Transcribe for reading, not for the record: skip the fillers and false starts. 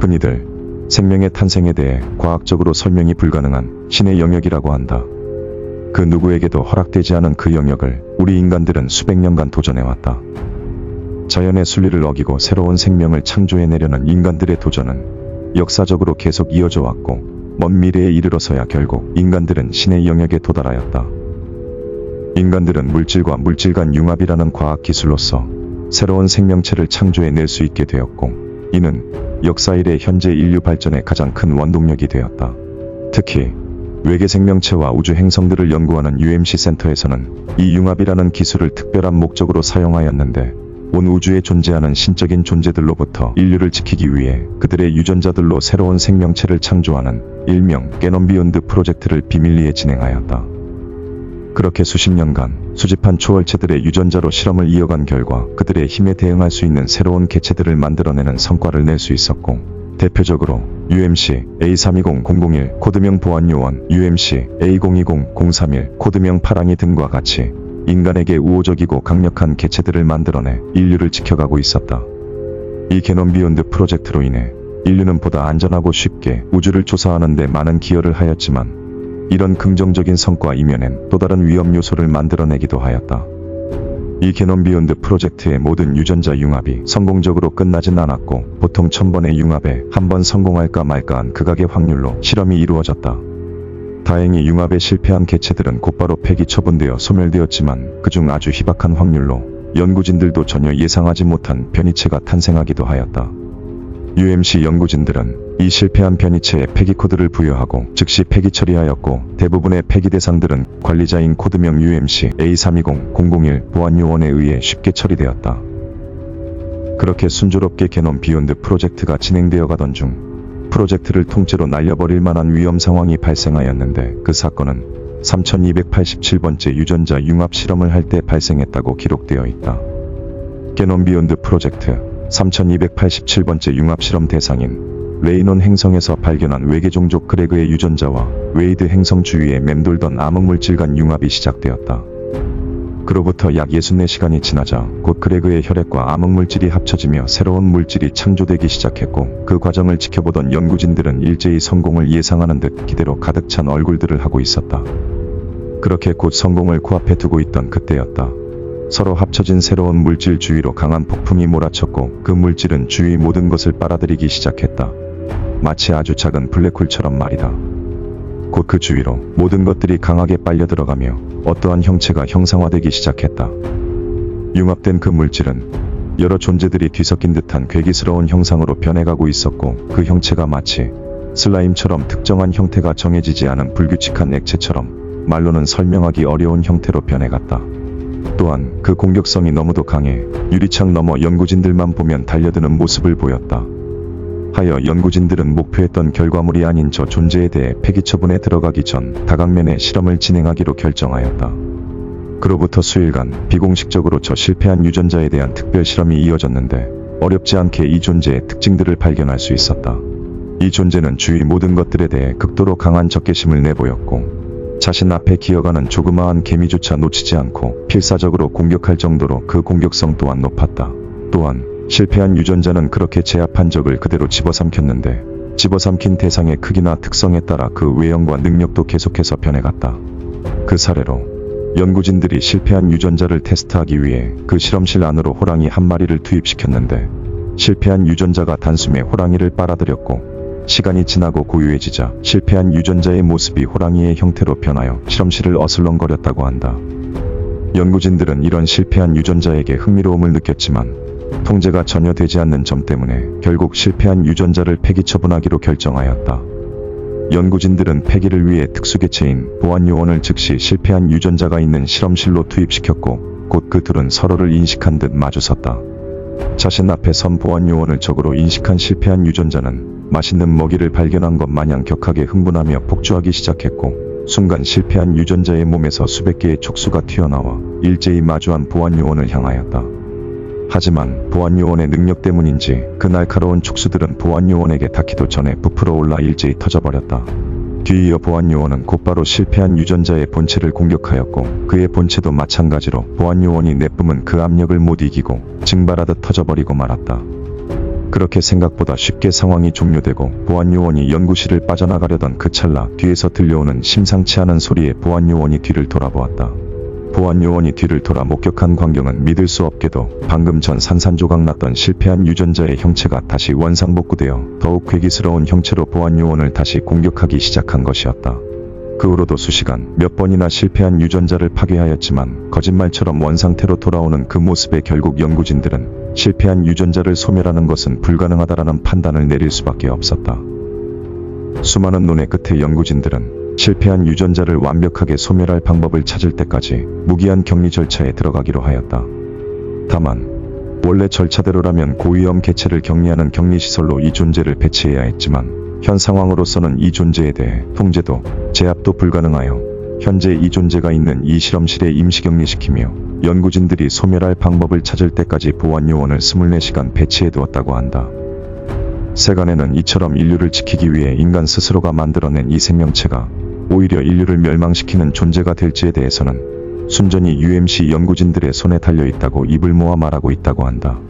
흔히들 생명의 탄생에 대해 과학적으로 설명이 불가능한 신의 영역이라고 한다. 그 누구에게도 허락되지 않은 그 영역을 우리 인간들은 수백 년간 도전해왔다. 자연의 순리를 어기고 새로운 생명을 창조해내려는 인간들의 도전은 역사적으로 계속 이어져 왔고 먼 미래에 이르러서야 결국 인간들은 신의 영역에 도달하였다. 인간들은 물질과 물질 간 융합이라는 과학 기술로서 새로운 생명체를 창조해낼 수 있게 되었고 이는 역사 이래 현재 인류 발전의 가장 큰 원동력이 되었다. 특히 외계 생명체와 우주 행성들을 연구하는 UMC 센터에서는 이 융합이라는 기술을 특별한 목적으로 사용하였는데 온 우주에 존재하는 신적인 존재들로부터 인류를 지키기 위해 그들의 유전자들로 새로운 생명체를 창조하는 일명 게놈 비욘드 프로젝트를 비밀리에 진행하였다. 그렇게 수십 년간 수집한 초월체들의 유전자로 실험을 이어간 결과 그들의 힘에 대응할 수 있는 새로운 개체들을 만들어내는 성과를 낼 수 있었고 대표적으로 UMC A320001 코드명 보안요원, UMC A020-031 코드명 파랑이 등과 같이 인간에게 우호적이고 강력한 개체들을 만들어내 인류를 지켜가고 있었다. 이 게놈 비욘드 프로젝트로 인해 인류는 보다 안전하고 쉽게 우주를 조사하는 데 많은 기여를 하였지만 이런 긍정적인 성과 이면엔 또 다른 위험 요소를 만들어내기도 하였다. 이 게놈 비욘드 프로젝트의 모든 유전자 융합이 성공적으로 끝나진 않았고 보통 1000번의 융합에 한 번 성공할까 말까한 극악의 확률로 실험이 이루어졌다. 다행히 융합에 실패한 개체들은 곧바로 폐기 처분되어 소멸되었지만 그중 아주 희박한 확률로 연구진들도 전혀 예상하지 못한 변이체가 탄생하기도 하였다. UMC 연구진들은 이 실패한 변이체에 폐기 코드를 부여하고 즉시 폐기 처리하였고 대부분의 폐기 대상들은 관리자인 코드명 UMC A3200-001 보안요원에 의해 쉽게 처리되었다. 그렇게 순조롭게 게놈 비욘드 프로젝트가 진행되어 가던 중 프로젝트를 통째로 날려버릴 만한 위험 상황이 발생하였는데 그 사건은 3287번째 유전자 융합 실험을 할 때 발생했다고 기록되어 있다. 게놈 비욘드 프로젝트 3287번째 융합 실험 대상인 레이논 행성에서 발견한 외계 종족 크레그의 유전자와 웨이드 행성 주위에 맴돌던 암흑물질 간 융합이 시작되었다. 그로부터 약 64시간이 지나자 곧 크레그의 혈액과 암흑물질이 합쳐지며 새로운 물질이 창조되기 시작했고 그 과정을 지켜보던 연구진들은 일제히 성공을 예상하는 듯 기대로 가득 찬 얼굴들을 하고 있었다. 그렇게 곧 성공을 코앞에 두고 있던 그때였다. 서로 합쳐진 새로운 물질 주위로 강한 폭풍이 몰아쳤고 그 물질은 주위 모든 것을 빨아들이기 시작했다. 마치 아주 작은 블랙홀처럼 말이다. 곧 그 주위로 모든 것들이 강하게 빨려 들어가며 어떠한 형체가 형상화되기 시작했다. 융합된 그 물질은 여러 존재들이 뒤섞인 듯한 괴기스러운 형상으로 변해가고 있었고 그 형체가 마치 슬라임처럼 특정한 형태가 정해지지 않은 불규칙한 액체처럼 말로는 설명하기 어려운 형태로 변해갔다. 또한 그 공격성이 너무도 강해 유리창 너머 연구진들만 보면 달려드는 모습을 보였다. 하여 연구진들은 목표했던 결과물이 아닌 저 존재에 대해 폐기 처분에 들어가기 전 다각면의 실험을 진행하기로 결정하였다. 그로부터 수일간 비공식적으로 저 실패한 유전자에 대한 특별 실험이 이어졌는데 어렵지 않게 이 존재의 특징들을 발견할 수 있었다. 이 존재는 주위 모든 것들에 대해 극도로 강한 적개심을 내보였고 자신 앞에 기어가는 조그마한 개미조차 놓치지 않고 필사적으로 공격할 정도로 그 공격성 또한 높았다. 또한 실패한 유전자는 그렇게 제압한 적을 그대로 집어삼켰는데 집어삼킨 대상의 크기나 특성에 따라 그 외형과 능력도 계속해서 변해갔다. 그 사례로 연구진들이 실패한 유전자를 테스트하기 위해 그 실험실 안으로 호랑이 한 마리를 투입시켰는데 실패한 유전자가 단숨에 호랑이를 빨아들였고 시간이 지나고 고유해지자 실패한 유전자의 모습이 호랑이의 형태로 변하여 실험실을 어슬렁거렸다고 한다. 연구진들은 이런 실패한 유전자에게 흥미로움을 느꼈지만 통제가 전혀 되지 않는 점 때문에 결국 실패한 유전자를 폐기 처분하기로 결정하였다. 연구진들은 폐기를 위해 특수개체인 보안요원을 즉시 실패한 유전자가 있는 실험실로 투입시켰고 곧 그 둘은 서로를 인식한 듯 마주섰다. 자신 앞에 선 보안요원을 적으로 인식한 실패한 유전자는 맛있는 먹이를 발견한 것 마냥 격하게 흥분하며 폭주하기 시작했고 순간 실패한 유전자의 몸에서 수백 개의 촉수가 튀어나와 일제히 마주한 보안요원을 향하였다. 하지만 보안요원의 능력 때문인지 그 날카로운 촉수들은 보안요원에게 닿기도 전에 부풀어 올라 일제히 터져버렸다. 뒤이어 보안요원은 곧바로 실패한 유전자의 본체를 공격하였고 그의 본체도 마찬가지로 보안요원이 내뿜은 그 압력을 못 이기고 증발하듯 터져버리고 말았다. 그렇게 생각보다 쉽게 상황이 종료되고 보안요원이 연구실을 빠져나가려던 그 찰나 뒤에서 들려오는 심상치 않은 소리에 보안요원이 뒤를 돌아보았다. 보안요원이 뒤를 돌아 목격한 광경은 믿을 수 없게도 방금 전 산산조각 났던 실패한 유전자의 형체가 다시 원상복구되어 더욱 괴기스러운 형체로 보안요원을 다시 공격하기 시작한 것이었다. 그 후로도 수시간 몇 번이나 실패한 유전자를 파괴하였지만 거짓말처럼 원상태로 돌아오는 그 모습에 결국 연구진들은 실패한 유전자를 소멸하는 것은 불가능하다라는 판단을 내릴 수밖에 없었다. 수많은 논의 끝에 연구진들은 실패한 유전자를 완벽하게 소멸할 방법을 찾을 때까지 무기한 격리 절차에 들어가기로 하였다. 다만 원래 절차대로라면 고위험 개체를 격리하는 격리시설로 이 존재를 배치해야 했지만 현 상황으로서는 이 존재에 대해 통제도 제압도 불가능하여 현재 이 존재가 있는 이 실험실에 임시격리시키며 연구진들이 소멸할 방법을 찾을 때까지 보안요원을 24시간 배치해두었다고 한다. 세간에는 이처럼 인류를 지키기 위해 인간 스스로가 만들어낸 이 생명체가 오히려 인류를 멸망시키는 존재가 될지에 대해서는 순전히 UMC 연구진들의 손에 달려있다고 입을 모아 말하고 있다고 한다.